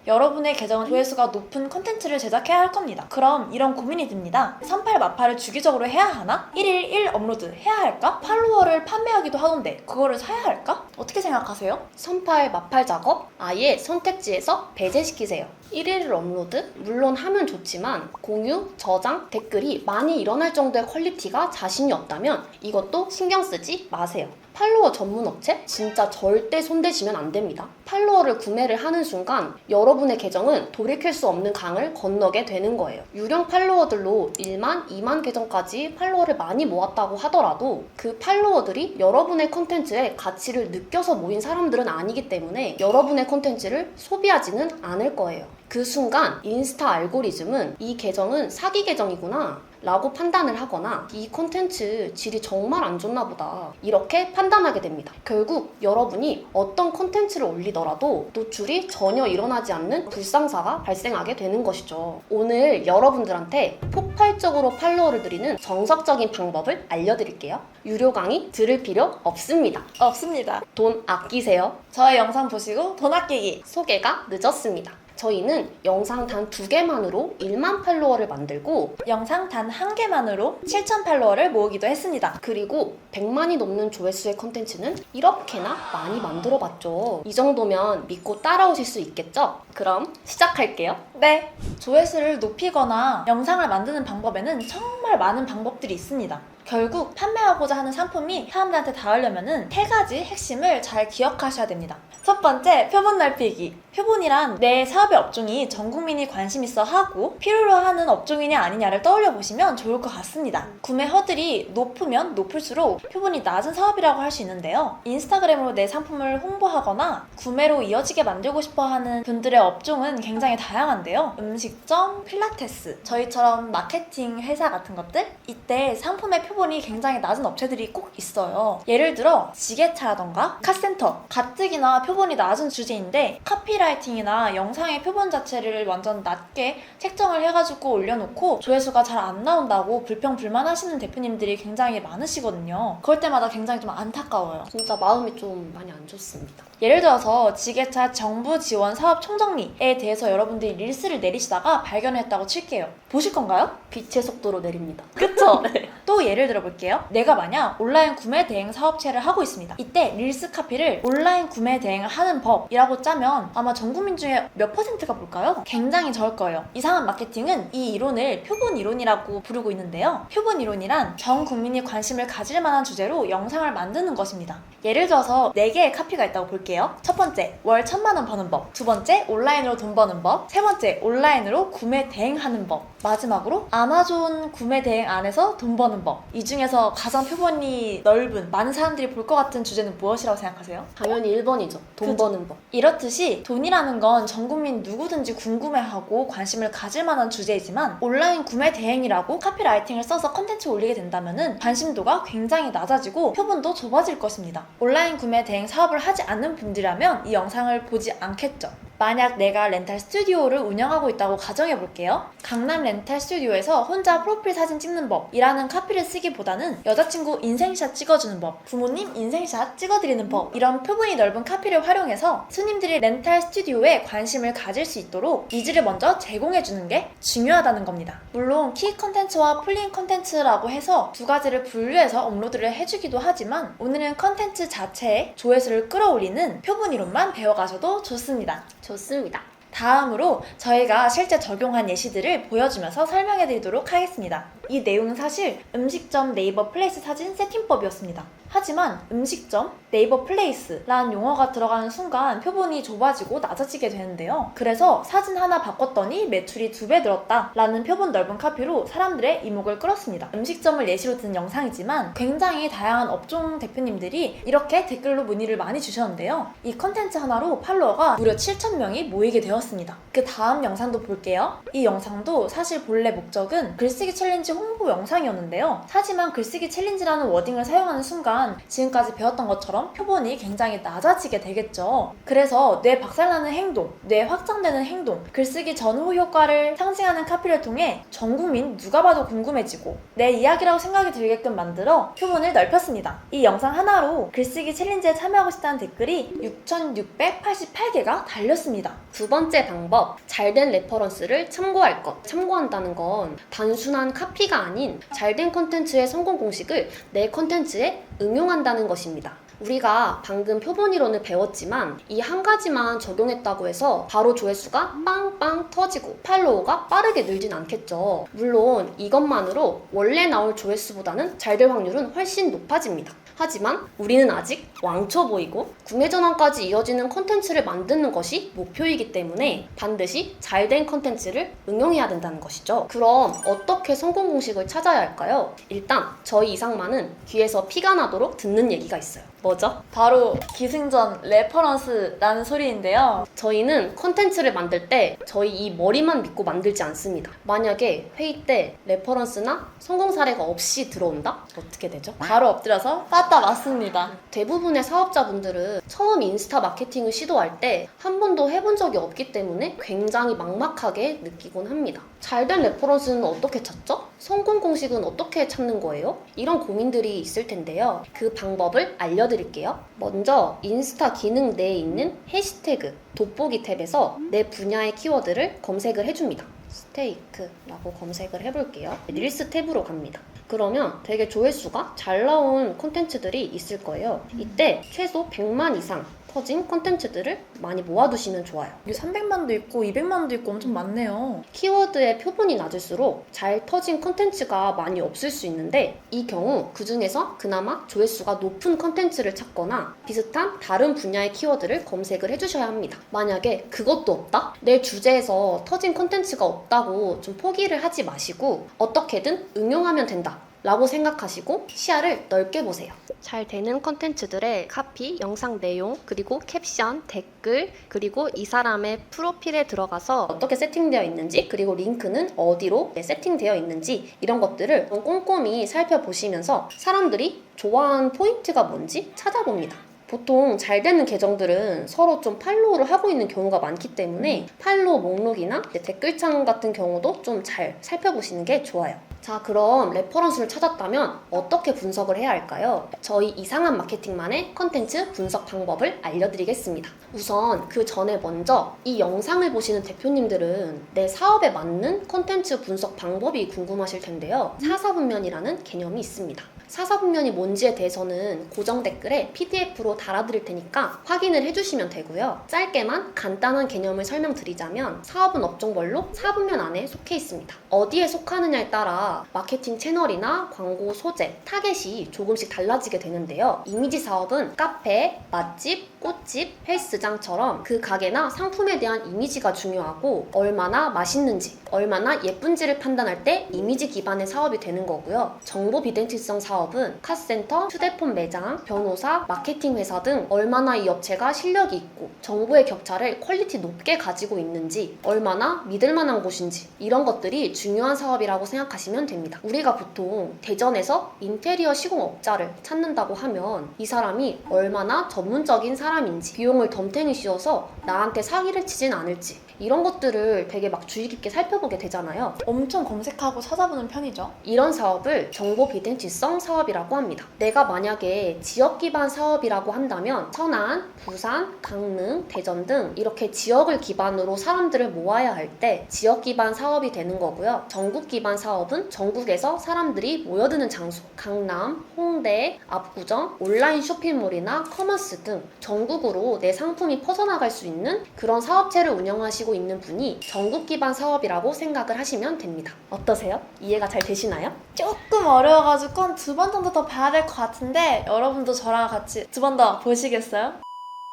여러분의 계정은 조회수가 높은 콘텐츠를 제작해야 할 겁니다. 그럼 이런 고민이 듭니다. 선팔 마팔을 주기적으로 해야 하나? 1일 1 업로드 해야 할까? 팔로워를 판매하기도 하던데 그거를 사야 할까? 어떻게 생각하세요? 선팔, 마팔 작업 아예 선택지에서 배제시키세요. 1일 업로드? 물론 하면 좋지만 공유, 저장, 댓글이 많이 일어날 정도의 퀄리티가 자신이 없다면 이것도 신경 쓰지 마세요. 팔로워 전문 업체? 진짜 절대 손대시면 안 됩니다. 팔로워를 구매를 하는 순간 여러분의 계정은 돌이킬 수 없는 강을 건너게 되는 거예요. 유령 팔로워들로 1만, 2만 계정까지 팔로워를 많이 모았다고 하더라도 그 팔로워들이 여러분의 콘텐츠에 가치를 느껴서 모인 사람들은 아니기 때문에 여러분의 콘텐츠를 소비하지는 않을 거예요. 그 순간 인스타 알고리즘은 이 계정은 사기 계정이구나 라고 판단을 하거나 이 콘텐츠 질이 정말 안 좋나 보다 이렇게 판단하게 됩니다. 결국 여러분이 어떤 콘텐츠를 올리더라도 노출이 전혀 일어나지 않는 불상사가 발생하게 되는 것이죠. 오늘 여러분들한테 폭발적으로 팔로워를 늘리는 정석적인 방법을 알려드릴게요. 유료 강의 들을 필요 없습니다. 없습니다. 돈 아끼세요. 저의 영상 보시고 돈 아끼기. 소개가 늦었습니다. 저희는 영상 단 2개만으로 1만 팔로워를 만들고 영상 단 1개만으로 7,000 팔로워를 모으기도 했습니다. 그리고 100만이 넘는 조회수의 콘텐츠는 이렇게나 많이 만들어봤죠. 이 정도면 믿고 따라오실 수 있겠죠? 그럼 시작할게요. 네! 조회수를 높이거나 영상을 만드는 방법에는 정말 많은 방법들이 있습니다. 결국 판매하고자 하는 상품이 사람들한테 닿으려면 3가지 핵심을 잘 기억하셔야 됩니다. 첫 번째, 표본 넓히기. 표본이란 내 사업의 업종이 전 국민이 관심 있어 하고 필요로 하는 업종이냐 아니냐를 떠올려 보시면 좋을 것 같습니다. 구매 허들이 높으면 높을수록 표본이 낮은 사업이라고 할 수 있는데요. 인스타그램으로 내 상품을 홍보하거나 구매로 이어지게 만들고 싶어 하는 분들의 업종은 굉장히 다양한데요. 음식점, 필라테스, 저희처럼 마케팅 회사 같은 것들? 이때 상품의 표본이 굉장히 낮은 업체들이 꼭 있어요. 예를 들어 지게차라던가 카센터, 가뜩이나 표본이 낮은 주제인데 카피라이팅이나 영상의 표본 자체를 완전 낮게 책정을 해가지고 올려놓고 조회수가 잘 안 나온다고 불평불만하시는 대표님들이 굉장히 많으시거든요. 그럴 때마다 굉장히 좀 안타까워요. 진짜 마음이 좀 많이 안 좋습니다. 예를 들어서 지게차 정부 지원 사업 총정리에 대해서 여러분들이 릴스를 내리시다가 발견했다고 칠게요. 보실 건가요? 빛의 속도로 내립니다. 그쵸? 네. 또 예를 들어볼게요. 내가 만약 온라인 구매 대행 사업체를 하고 있습니다. 이때 릴스 카피를 온라인 구매 대행을 하는 법이라고 짜면 아마 전 국민 중에 몇 퍼센트가 볼까요? 굉장히 적을 거예요. 이상한 마케팅은 이 이론을 표본 이론이라고 부르고 있는데요. 표본 이론이란 전 국민이 관심을 가질 만한 주제로 영상을 만드는 것입니다. 예를 들어서 4개의 카피가 있다고 볼게요. 첫 번째, 월 1,000만 원 버는 법. 두 번째, 온라인으로 돈 버는 법. 세 번째, 온라인으로 구매 대행하는 법. 마지막으로 아마존 구매 대행 안에서 돈 버는 법. 이 중에서 가장 표본이 넓은 많은 사람들이 볼 것 같은 주제는 무엇이라고 생각하세요? 당연히 1번이죠. 돈 그쵸. 버는 법. 이렇듯이 돈이라는 건 전 국민 누구든지 궁금해하고 관심을 가질 만한 주제이지만 온라인 구매 대행이라고 카피라이팅을 써서 컨텐츠 올리게 된다면 관심도가 굉장히 낮아지고 표본도 좁아질 것입니다. 온라인 구매 대행 사업을 하지 않는 분들이라면 이 영상을 보지 않겠죠. 만약 내가 렌탈 스튜디오를 운영하고 있다고 가정해볼게요. 강남 렌탈 스튜디오에서 혼자 프로필 사진 찍는 법이라는 카피를 쓰기보다는 여자친구 인생샷 찍어주는 법, 부모님 인생샷 찍어드리는 법, 이런 표본이 넓은 카피를 활용해서 손님들이 렌탈 스튜디오에 관심을 가질 수 있도록 니즈를 먼저 제공해주는 게 중요하다는 겁니다. 물론 키 컨텐츠와 풀링 컨텐츠라고 해서 2가지를 분류해서 업로드를 해주기도 하지만 오늘은 컨텐츠 자체의 조회수를 끌어올리는 표본 이론만 배워가셔도 좋습니다. 좋습니다. 다음으로 저희가 실제 적용한 예시들을 보여주면서 설명해드리도록 하겠습니다. 이 내용은 사실 음식점 네이버 플레이스 사진 세팅법이었습니다. 하지만 음식점 네이버 플레이스라는 용어가 들어가는 순간 표본이 좁아지고 낮아지게 되는데요. 그래서 사진 하나 바꿨더니 매출이 2배 늘었다 라는 표본 넓은 카피로 사람들의 이목을 끌었습니다. 음식점을 예시로 든 영상이지만 굉장히 다양한 업종 대표님들이 이렇게 댓글로 문의를 많이 주셨는데요. 이 컨텐츠 하나로 팔로워가 무려 7,000명이 모이게 되었습니다. 그 다음 영상도 볼게요. 이 영상도 사실 본래 목적은 글쓰기 챌린지 홍보 영상이었는데요. 하지만 글쓰기 챌린지라는 워딩을 사용하는 순간 지금까지 배웠던 것처럼 표본이 굉장히 낮아지게 되겠죠. 그래서 뇌 박살나는 행동, 뇌 확장되는 행동, 글쓰기 전후 효과를 상징하는 카피를 통해 전 국민 누가 봐도 궁금해지고 내 이야기라고 생각이 들게끔 만들어 표본을 넓혔습니다. 이 영상 하나로 글쓰기 챌린지에 참여하고 싶다는 댓글이 6,688개가 달렸습니다. 두 번째 방법, 잘된 레퍼런스를 참고할 것. 참고한다는 건 단순한 카피가 아닌 잘된 컨텐츠의 성공 공식을 내 컨텐츠에 응용한다는 것입니다. 우리가 방금 표본이론을 배웠지만 이 한 가지만 적용했다고 해서 바로 조회수가 빵빵 터지고 팔로워가 빠르게 늘진 않겠죠. 물론 이것만으로 원래 나올 조회수보다는 잘 될 확률은 훨씬 높아집니다. 하지만 우리는 아직 왕초보이고 구매 전환까지 이어지는 컨텐츠를 만드는 것이 목표이기 때문에 반드시 잘된 컨텐츠를 응용해야 된다는 것이죠. 그럼 어떻게 성공 공식을 찾아야 할까요? 일단 저희 이상만은 귀에서 피가 나도록 듣는 얘기가 있어요. 뭐죠? 바로 기승전 레퍼런스라는 소리인데요. 저희는 컨텐츠를 만들 때 저희 이 머리만 믿고 만들지 않습니다. 만약에 회의 때 레퍼런스나 성공 사례가 없이 들어온다? 어떻게 되죠? 바로 엎드려서 빠따 맞습니다. 대부분의 사업자분들은 처음 인스타 마케팅을 시도할 때 한 번도 해본 적이 없기 때문에 굉장히 막막하게 느끼곤 합니다. 잘된 레퍼런스는 어떻게 찾죠? 성공 공식은 어떻게 찾는 거예요? 이런 고민들이 있을 텐데요. 그 방법을 알려드릴게요. 먼저 인스타 기능 내에 있는 해시태그 돋보기 탭에서 내 분야의 키워드를 검색을 해줍니다. 스테이크라고 검색을 해볼게요. 릴스 탭으로 갑니다. 그러면 되게 조회수가 잘 나온 콘텐츠들이 있을 거예요. 이때 최소 100만 이상 터진 콘텐츠들을 많이 모아두시면 좋아요. 이게 300만도 있고 200만도 있고 엄청 많네요. 키워드의 표본이 낮을수록 잘 터진 콘텐츠가 많이 없을 수 있는데 이 경우 그 중에서 그나마 조회수가 높은 콘텐츠를 찾거나 비슷한 다른 분야의 키워드를 검색을 해주셔야 합니다. 만약에 그것도 없다? 내 주제에서 터진 콘텐츠가 없다고 좀 포기를 하지 마시고 어떻게든 응용하면 된다 라고 생각하시고 시야를 넓게 보세요. 잘 되는 컨텐츠들의 카피, 영상 내용, 그리고 캡션, 댓글, 그리고 이 사람의 프로필에 들어가서 어떻게 세팅되어 있는지, 그리고 링크는 어디로 세팅되어 있는지 이런 것들을 꼼꼼히 살펴보시면서 사람들이 좋아하는 포인트가 뭔지 찾아봅니다. 보통 잘 되는 계정들은 서로 좀 팔로우를 하고 있는 경우가 많기 때문에 팔로우 목록이나 댓글창 같은 경우도 좀 잘 살펴보시는 게 좋아요. 자, 그럼 레퍼런스를 찾았다면 어떻게 분석을 해야 할까요? 저희 이상한 마케팅만의 컨텐츠 분석 방법을 알려드리겠습니다. 우선 그 전에 먼저 이 영상을 보시는 대표님들은 내 사업에 맞는 컨텐츠 분석 방법이 궁금하실 텐데요. 사사분면이라는 개념이 있습니다. 사사분면이 뭔지에 대해서는 고정 댓글에 PDF로 달아드릴 테니까 확인을 해주시면 되고요. 짧게만 간단한 개념을 설명드리자면 사업은 업종별로 사분면 안에 속해 있습니다. 어디에 속하느냐에 따라 마케팅 채널이나 광고 소재, 타겟이 조금씩 달라지게 되는데요. 이미지 사업은 카페, 맛집, 꽃집, 헬스장처럼 그 가게나 상품에 대한 이미지가 중요하고 얼마나 맛있는지, 얼마나 예쁜지를 판단할 때 이미지 기반의 사업이 되는 거고요. 정보 비대칭성 사업은 카센터, 휴대폰 매장, 변호사, 마케팅 회사 등 얼마나 이 업체가 실력이 있고 정보의 격차를 퀄리티 높게 가지고 있는지, 얼마나 믿을 만한 곳인지 이런 것들이 중요한 사업이라고 생각하시면 됩니다. 우리가 보통 대전에서 인테리어 시공업자를 찾는다고 하면 이 사람이 얼마나 전문적인 사람인지, 비용을 덤탱이 씌워서 나한테 사기를 치진 않을지 이런 것들을 되게 막 주의 깊게 살펴보게 되잖아요. 엄청 검색하고 찾아보는 편이죠. 이런 사업을 정보 비대칭성 사업이라고 합니다. 내가 만약에 지역 기반 사업이라고 한다면 천안, 부산, 강릉, 대전 등 이렇게 지역을 기반으로 사람들을 모아야 할 때 지역 기반 사업이 되는 거고요. 전국 기반 사업은 전국에서 사람들이 모여드는 장소, 강남, 홍대, 압구정, 온라인 쇼핑몰이나 커머스 등 전국으로 내 상품이 퍼져나갈 수 있는 그런 사업체를 운영하시고 있는 분이 전국 기반 사업이라고 생각을 하시면 됩니다. 어떠세요? 이해가 잘 되시나요? 조금 어려워가지고 한 2번 정도 더 봐야 될 것 같은데 여러분도 저랑 같이 2번 더 보시겠어요?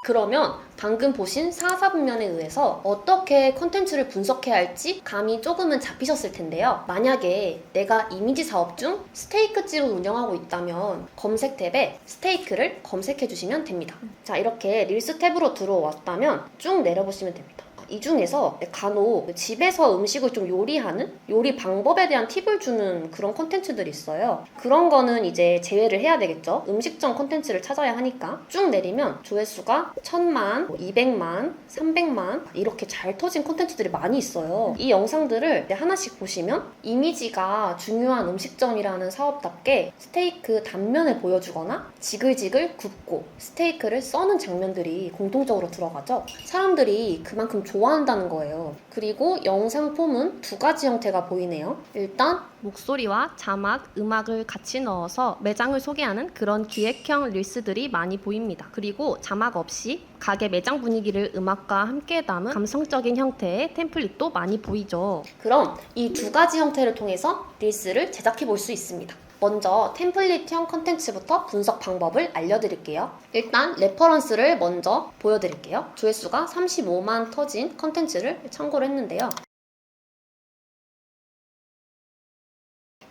그러면 방금 보신 사사분면에 의해서 어떻게 컨텐츠를 분석해야 할지 감이 조금은 잡히셨을 텐데요. 만약에 내가 이미지 사업 중 스테이크집을 운영하고 있다면 검색 탭에 스테이크를 검색해 주시면 됩니다. 자, 이렇게 릴스 탭으로 들어왔다면 쭉 내려보시면 됩니다. 이 중에서 간혹 집에서 음식을 좀 요리하는 요리 방법에 대한 팁을 주는 그런 콘텐츠들이 있어요. 그런 거는 이제 제외를 해야 되겠죠. 음식점 콘텐츠를 찾아야 하니까. 쭉 내리면 조회수가 1000만, 200만, 300만 이렇게 잘 터진 콘텐츠들이 많이 있어요. 이 영상들을 하나씩 보시면 이미지가 중요한 음식점이라는 사업답게 스테이크 단면을 보여주거나 지글지글 굽고 스테이크를 써는 장면들이 공통적으로 들어가죠. 사람들이 그만큼 좋아한다는 거예요. 그리고 영상 폼은 두 가지 형태가 보이네요. 일단 목소리와 자막, 음악을 같이 넣어서 매장을 소개하는 그런 기획형 릴스들이 많이 보입니다. 그리고 자막 없이 가게 매장 분위기를 음악과 함께 담은 감성적인 형태의 템플릿도 많이 보이죠. 그럼 이 두 가지 형태를 통해서 릴스를 제작해 볼 수 있습니다. 먼저 템플릿형 컨텐츠부터 분석 방법을 알려드릴게요. 일단 레퍼런스를 먼저 보여드릴게요. 조회수가 35만 터진 컨텐츠를 참고를 했는데요.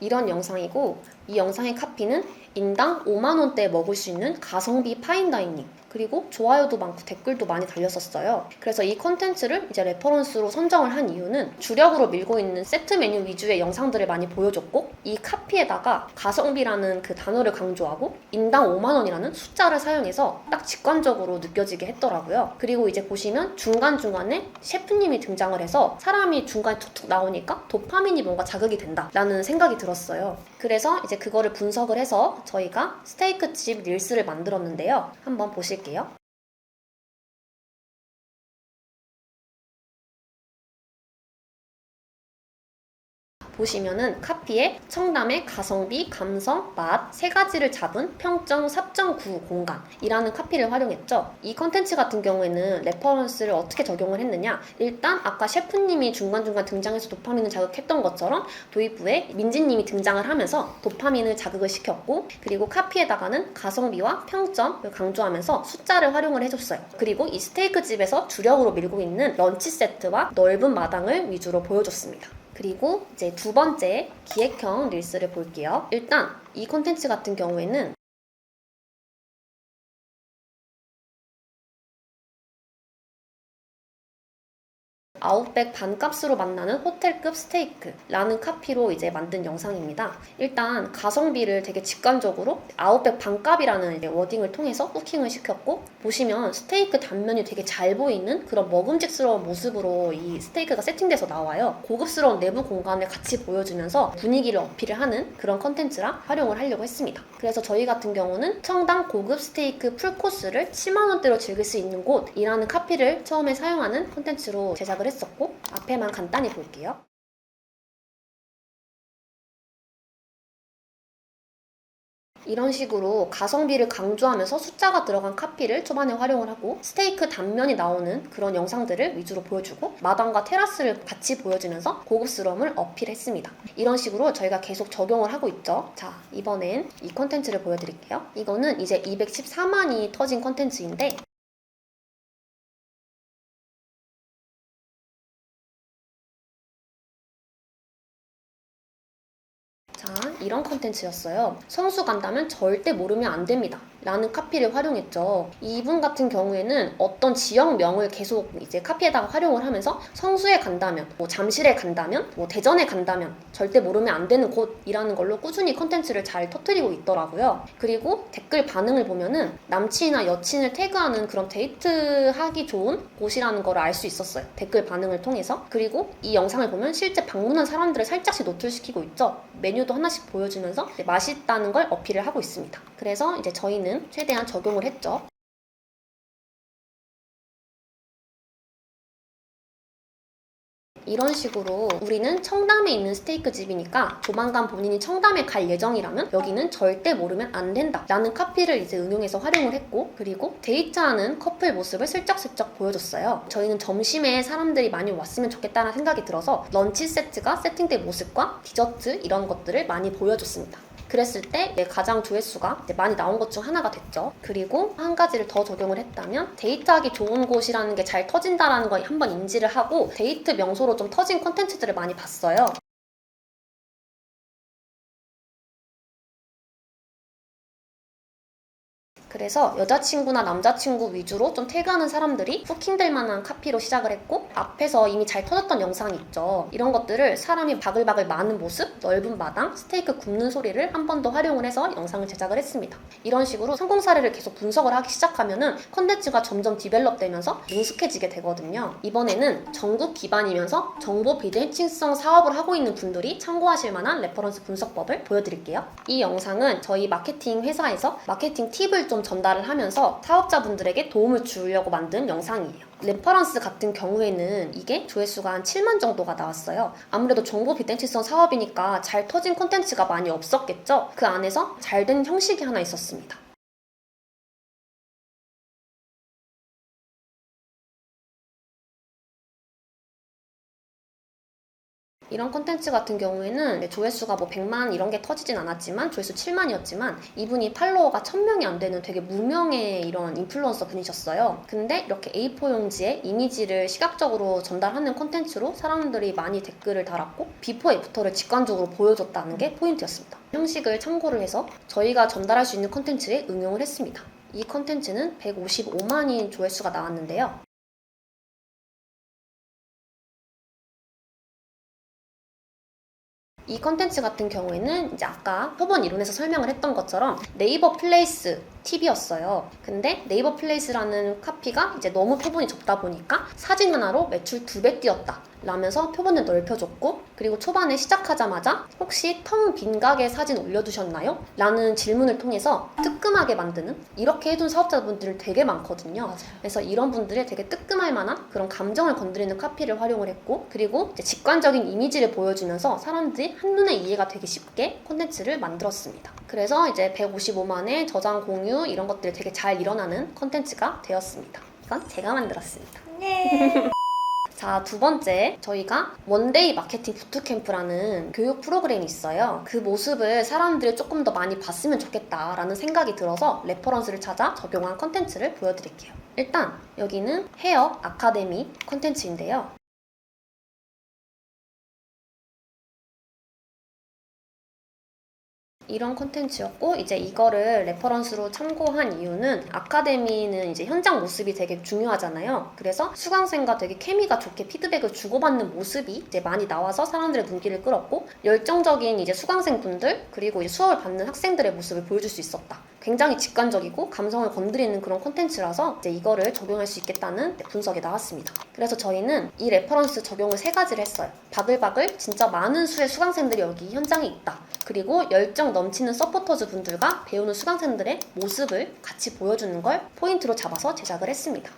이런 영상이고 이 영상의 카피는 인당 5만원대 먹을 수 있는 가성비 파인다이닝 그리고 좋아요도 많고 댓글도 많이 달렸었어요. 그래서 이 컨텐츠를 이제 레퍼런스로 선정을 한 이유는 주력으로 밀고 있는 세트 메뉴 위주의 영상들을 많이 보여줬고 이 카피에다가 가성비라는 그 단어를 강조하고 인당 5만원이라는 숫자를 사용해서 딱 직관적으로 느껴지게 했더라고요. 그리고 이제 보시면 중간중간에 셰프님이 등장을 해서 사람이 중간에 툭툭 나오니까 도파민이 뭔가 자극이 된다라는 생각이 들었어요. 그래서 이제 그거를 분석을 해서 저희가 스테이크집 릴스를 만들었는데요. 한번 보실게요. 보시면은 카피에 청담의 가성비, 감성, 맛 세 가지를 잡은 평점 4.9 공간이라는 카피를 활용했죠. 이 컨텐츠 같은 경우에는 레퍼런스를 어떻게 적용을 했느냐, 일단 아까 셰프님이 중간중간 등장해서 도파민을 자극했던 것처럼 도입부에 민지님이 등장을 하면서 도파민을 자극을 시켰고, 그리고 카피에다가는 가성비와 평점을 강조하면서 숫자를 활용을 해줬어요. 그리고 이 스테이크 집에서 주력으로 밀고 있는 런치 세트와 넓은 마당을 위주로 보여줬습니다. 그리고 이제 두 번째 기획형 릴스를 볼게요. 일단 이 콘텐츠 같은 경우에는 아웃백 반값으로 만나는 호텔급 스테이크라는 카피로 이제 만든 영상입니다. 일단 가성비를 되게 직관적으로 아웃백 반값이라는 이제 워딩을 통해서 후킹을 시켰고, 보시면 스테이크 단면이 되게 잘 보이는 그런 먹음직스러운 모습으로 이 스테이크가 세팅돼서 나와요. 고급스러운 내부 공간을 같이 보여주면서 분위기를 어필을 하는 그런 컨텐츠라 활용을 하려고 했습니다. 그래서 저희 같은 경우는 청담 고급 스테이크 풀코스를 7만원대로 즐길 수 있는 곳이라는 카피를 처음에 사용하는 컨텐츠로 제작을 했었고, 앞에만 간단히 볼게요. 이런 식으로 가성비를 강조하면서 숫자가 들어간 카피를 초반에 활용을 하고, 스테이크 단면이 나오는 그런 영상들을 위주로 보여주고 마당과 테라스를 같이 보여주면서 고급스러움을 어필했습니다. 이런 식으로 저희가 계속 적용을 하고 있죠. 자, 이번엔 이 컨텐츠를 보여드릴게요. 이거는 이제 214만이 터진 컨텐츠인데, 자, 이런 컨텐츠였어요. 성수 간다면 절대 모르면 안 됩니다 라는 카피를 활용했죠. 이분 같은 경우에는 어떤 지역명을 계속 이제 카피에다가 활용을 하면서 성수에 간다면, 뭐 잠실에 간다면, 뭐 대전에 간다면 절대 모르면 안 되는 곳이라는 걸로 꾸준히 컨텐츠를 잘 터뜨리고 있더라고요. 그리고 댓글 반응을 보면은 남친이나 여친을 태그하는 그런 데이트하기 좋은 곳이라는 걸 알 수 있었어요. 댓글 반응을 통해서. 그리고 이 영상을 보면 실제 방문한 사람들을 살짝씩 노출시키고 있죠. 메뉴도 하나씩 보여주면서 맛있다는 걸 어필을 하고 있습니다. 그래서 이제 저희는 최대한 적용을 했죠. 이런 식으로 우리는 청담에 있는 스테이크 집이니까 조만간 본인이 청담에 갈 예정이라면 여기는 절대 모르면 안 된다 라는 카피를 이제 응용해서 활용을 했고, 그리고 데이트하는 커플 모습을 슬쩍슬쩍 보여줬어요. 저희는 점심에 사람들이 많이 왔으면 좋겠다는 생각이 들어서 런치 세트가 세팅된 모습과 디저트 이런 것들을 많이 보여줬습니다. 그랬을 때 가장 조회수가 많이 나온 것 중 하나가 됐죠. 그리고 한 가지를 더 적용을 했다면 데이트하기 좋은 곳이라는 게 잘 터진다라는 걸 한번 인지를 하고 데이트 명소로 좀 터진 콘텐츠들을 많이 봤어요. 그래서 여자친구나 남자친구 위주로 좀 태그하는 사람들이 후킹될 만한 카피로 시작을 했고, 앞에서 이미 잘 터졌던 영상이 있죠. 이런 것들을 사람이 바글바글 마는 모습, 넓은 마당, 스테이크 굽는 소리를 한 번 더 활용을 해서 영상을 제작을 했습니다. 이런 식으로 성공 사례를 계속 분석을 하기 시작하면은 컨텐츠가 점점 디벨롭되면서 능숙해지게 되거든요. 이번에는 전국 기반이면서 정보 비대칭성 사업을 하고 있는 분들이 참고하실 만한 레퍼런스 분석법을 보여드릴게요. 이 영상은 저희 마케팅 회사에서 마케팅 팁을 좀 전달을 하면서 사업자분들에게 도움을 주려고 만든 영상이에요. 레퍼런스 같은 경우에는 이게 조회수가 한 7만 정도가 나왔어요. 아무래도 정보 비대칭성 사업이니까 잘 터진 콘텐츠가 많이 없었겠죠? 그 안에서 잘 된 형식이 하나 있었습니다. 이런 콘텐츠 같은 경우에는 조회수가 뭐 100만 이런 게 터지진 않았지만 조회수 7만이었지만 이분이 팔로워가 1000명이 안 되는 되게 무명의 이런 인플루언서 분이셨어요. 근데 이렇게 A4 용지에 이미지를 시각적으로 전달하는 콘텐츠로 사람들이 많이 댓글을 달았고 비포 애프터를 직관적으로 보여줬다는 게 포인트였습니다. 형식을 참고를 해서 저희가 전달할 수 있는 콘텐츠에 응용을 했습니다. 이 콘텐츠는 155만인 조회수가 나왔는데요. 이 컨텐츠 같은 경우에는 이제 아까 표본 이론에서 설명을 했던 것처럼 네이버 플레이스 팁이었어요. 근데 네이버 플레이스라는 카피가 이제 너무 표본이 좁다 보니까 사진 하나로 매출 2배 뛰었다 라면서 표본을 넓혀줬고, 그리고 초반에 시작하자마자 혹시 텅 빈 가게 사진 올려두셨나요? 라는 질문을 통해서 뜨끔하게 만드는, 이렇게 해둔 사업자분들 되게 많거든요. 맞아요. 그래서 이런 분들의 되게 뜨끔할 만한 그런 감정을 건드리는 카피를 활용을 했고, 그리고 이제 직관적인 이미지를 보여주면서 사람들이 한눈에 이해가 되기 쉽게 콘텐츠를 만들었습니다. 그래서 이제 155만의 저장 공유 이런 것들이 되게 잘 일어나는 콘텐츠가 되었습니다. 이건 제가 만들었습니다. 네. 자, 두 번째, 저희가 원데이 마케팅 부트캠프라는 교육 프로그램이 있어요. 그 모습을 사람들이 조금 더 많이 봤으면 좋겠다라는 생각이 들어서 레퍼런스를 찾아 적용한 컨텐츠를 보여드릴게요. 일단 여기는 헤어 아카데미 컨텐츠인데요. 이런 콘텐츠였고, 이제 이거를 레퍼런스로 참고한 이유는 아카데미는 이제 현장 모습이 되게 중요하잖아요. 그래서 수강생과 되게 케미가 좋게 피드백을 주고받는 모습이 이제 많이 나와서 사람들의 눈길을 끌었고, 열정적인 이제 수강생분들 그리고 이제 수업을 받는 학생들의 모습을 보여줄 수 있었다. 굉장히 직관적이고 감성을 건드리는 그런 콘텐츠라서 이제 이거를 적용할 수 있겠다는 분석이 나왔습니다. 그래서 저희는 이 레퍼런스 적용을 3가지를 했어요. 바글바글 진짜 많은 수의 수강생들이 여기 현장에 있다. 그리고 열정 넘치는 서포터즈 분들과 배우는 수강생들의 모습을 같이 보여주는 걸 포인트로 잡아서 제작을 했습니다.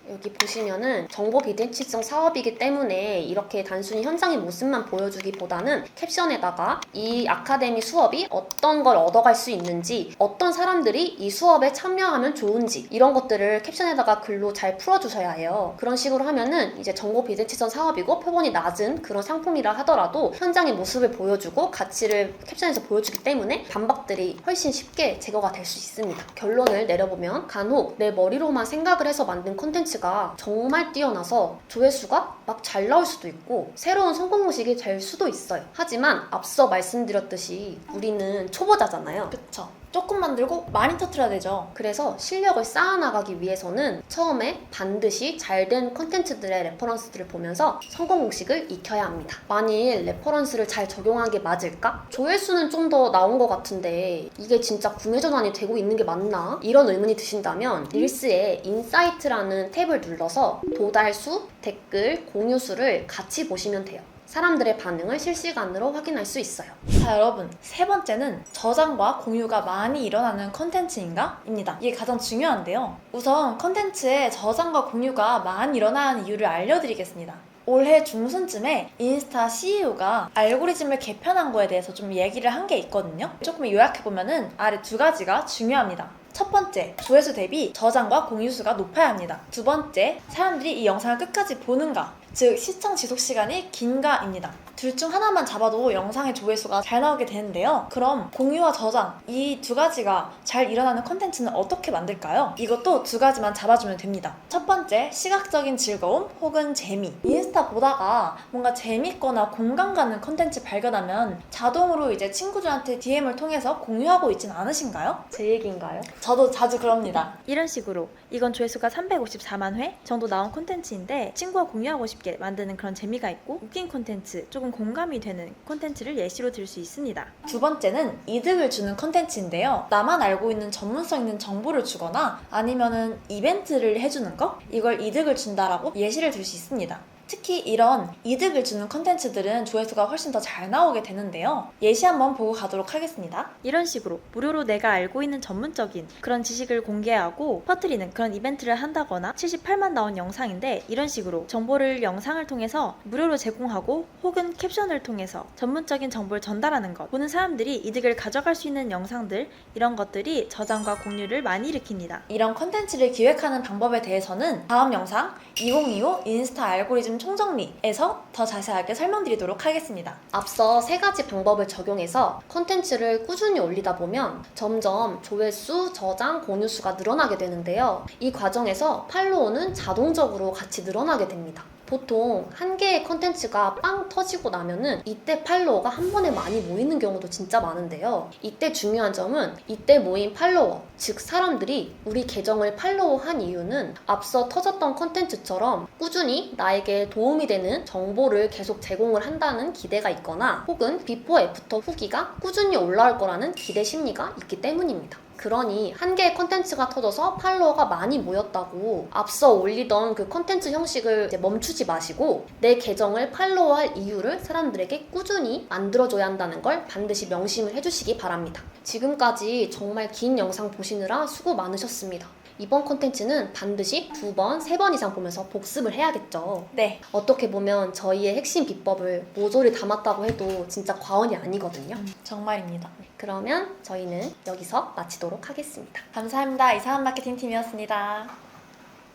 여기 보시면은 정보 비대칭성 사업이기 때문에 이렇게 단순히 현장의 모습만 보여주기보다는 캡션에다가 이 아카데미 수업이 어떤 걸 얻어갈 수 있는지, 어떤 사람들이 이 수업에 참여하면 좋은지 이런 것들을 캡션에다가 글로 잘 풀어주셔야 해요. 그런 식으로 하면은 이제 정보 비대칭성 사업이고 표본이 낮은 그런 상품이라 하더라도 현장의 모습을 보여주고 가치를 캡션에서 보여주기 때문에 반박들이 훨씬 쉽게 제거가 될 수 있습니다. 결론을 내려보면 간혹 내 머리로만 생각을 해서 만든 콘텐츠가 정말 뛰어나서 조회수가 막 잘 나올 수도 있고 새로운 성공 모식이 될 수도 있어요. 하지만 앞서 말씀드렸듯이 우리는 초보자잖아요. 그쵸. 조금 만들고 많이 터뜨려야 되죠. 그래서 실력을 쌓아나가기 위해서는 처음에 반드시 잘된 콘텐츠들의 레퍼런스들을 보면서 성공 공식을 익혀야 합니다. 만일 레퍼런스를 잘 적용한 게 맞을까? 조회수는 좀 더 나온 것 같은데 이게 진짜 구매 전환이 되고 있는 게 맞나? 이런 의문이 드신다면 릴스에 인사이트라는 탭을 눌러서 도달수, 댓글, 공유수를 같이 보시면 돼요. 사람들의 반응을 실시간으로 확인할 수 있어요. 자, 여러분, 3번째는 저장과 공유가 많이 일어나는 컨텐츠인가? 입니다. 이게 가장 중요한데요. 우선 컨텐츠의 저장과 공유가 많이 일어나는 이유를 알려드리겠습니다. 올해 중순쯤에 인스타 CEO가 알고리즘을 개편한 거에 대해서 좀 얘기를 한 게 있거든요. 조금 요약해보면은 아래 2가지가 중요합니다. 첫 번째, 조회수 대비 저장과 공유수가 높아야 합니다. 두 번째, 사람들이 이 영상을 끝까지 보는가, 즉 시청 지속 시간이 긴가입니다. 둘 중 하나만 잡아도 영상의 조회수가 잘 나오게 되는데요. 그럼 공유와 저장 이 두 가지가 잘 일어나는 콘텐츠는 어떻게 만들까요? 이것도 두 가지만 잡아주면 됩니다. 첫 번째, 시각적인 즐거움 혹은 재미. 인스타 보다가 뭔가 재밌거나 공감 가는 콘텐츠 발견하면 자동으로 이제 친구들한테 DM을 통해서 공유하고 있진 않으신가요? 제 얘기인가요? 저도 자주 그럽니다. 이런 식으로 이건 조회수가 354만 회 정도 나온 콘텐츠인데 친구와 공유하고 싶게 만드는 그런 재미가 있고 웃긴 콘텐츠, 조금 공감이 되는 콘텐츠를 예시로 들 수 있습니다. 두 번째는 이득을 주는 콘텐츠인데요. 나만 알고 있는 전문성 있는 정보를 주거나 아니면은 이벤트를 해주는 거? 이걸 이득을 준다라고 예시를 들 수 있습니다. 특히 이런 이득을 주는 컨텐츠들은 조회수가 훨씬 더 잘 나오게 되는데요. 예시 한번 보고 가도록 하겠습니다. 이런 식으로 무료로 내가 알고 있는 전문적인 그런 지식을 공개하고 퍼뜨리는 그런 이벤트를 한다거나 78만 나온 영상인데 이런 식으로 정보를 영상을 통해서 무료로 제공하고 혹은 캡션을 통해서 전문적인 정보를 전달하는 것, 보는 사람들이 이득을 가져갈 수 있는 영상들, 이런 것들이 저장과 공유를 많이 일으킵니다. 이런 컨텐츠를 기획하는 방법에 대해서는 다음 영상 2025 인스타 알고리즘 총정리에서 더 자세하게 설명드리도록 하겠습니다. 앞서 세 가지 방법을 적용해서 콘텐츠를 꾸준히 올리다 보면 점점 조회수, 저장, 공유 수가 늘어나게 되는데요. 이 과정에서 팔로워는 자동적으로 같이 늘어나게 됩니다. 보통 한 개의 컨텐츠가 빵 터지고 나면은 이때 팔로워가 한 번에 많이 모이는 경우도 진짜 많은데요. 이때 중요한 점은 이때 모인 팔로워, 즉 사람들이 우리 계정을 팔로워한 이유는 앞서 터졌던 컨텐츠처럼 꾸준히 나에게 도움이 되는 정보를 계속 제공을 한다는 기대가 있거나 혹은 비포 애프터 후기가 꾸준히 올라올 거라는 기대 심리가 있기 때문입니다. 그러니 한 개의 컨텐츠가 터져서 팔로워가 많이 모였다고 앞서 올리던 그 컨텐츠 형식을 이제 멈추지 마시고 내 계정을 팔로워할 이유를 사람들에게 꾸준히 만들어줘야 한다는 걸 반드시 명심을 해주시기 바랍니다. 지금까지 정말 긴 영상 보시느라 수고 많으셨습니다. 이번 콘텐츠는 반드시 2번, 3번 이상 보면서 복습을 해야겠죠. 네. 어떻게 보면 저희의 핵심 비법을 모조리 담았다고 해도 진짜 과언이 아니거든요. 정말입니다. 그러면 저희는 여기서 마치도록 하겠습니다. 감사합니다. 이상한 마케팅 팀이었습니다.